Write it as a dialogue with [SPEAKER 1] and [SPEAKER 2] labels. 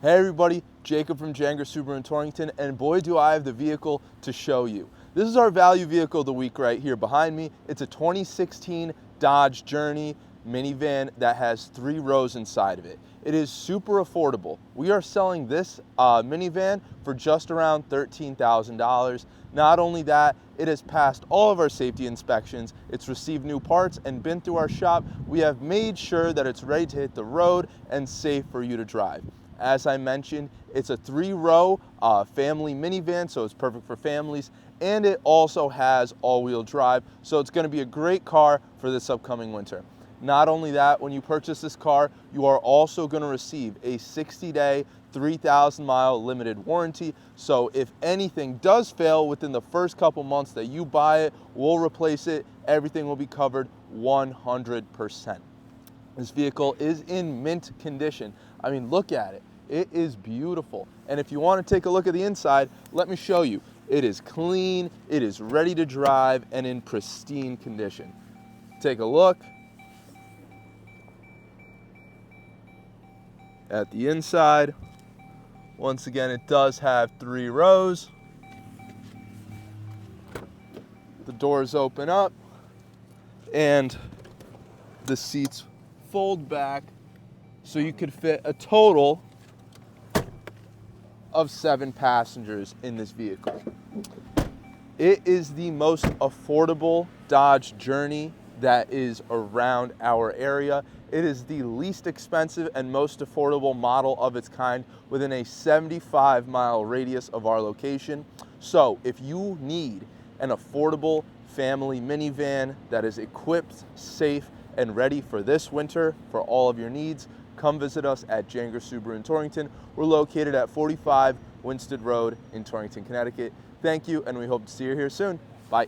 [SPEAKER 1] Hey everybody, Jacob from Gengras Subaru in Torrington, and boy do I have the vehicle to show you. This is our value vehicle of the week right here behind me. It's a 2016 Dodge Journey Minivan that has 3 rows inside of it. It is super affordable. We are selling this minivan for just around $13,000. Not only that, it has passed all of our safety inspections. It's received new parts and been through our shop. We have made sure that it's ready to hit the road and safe for you to drive. As I mentioned, it's a 3-row family minivan, so it's perfect for families, and it also has all-wheel drive, so it's going to be a great car for this upcoming winter. Not only that, when you purchase this car, you are also going to receive a 60-day, 3,000-mile limited warranty, so if anything does fail within the first couple months that you buy it, we'll replace it. Everything will be covered 100%. This vehicle is in mint condition. I mean, look at it. It is beautiful. And if you want to take a look at the inside, let me show you. It is clean, it is ready to drive, and in pristine condition. Take a look at the inside. Once again, it does have 3 rows. The doors open up, and the seats fold back so you could fit a total of 7 passengers in this vehicle. It is the most affordable Dodge Journey that is around our area. It is the least expensive and most affordable model of its kind within a 75-mile radius of our location. So if you need an affordable family minivan that is equipped, safe, and ready for this winter for all of your needs, come visit us at Gengras Subaru in Torrington. We're located at 45 Winsted Road in Torrington, Connecticut. Thank you, and we hope to see you here soon. Bye.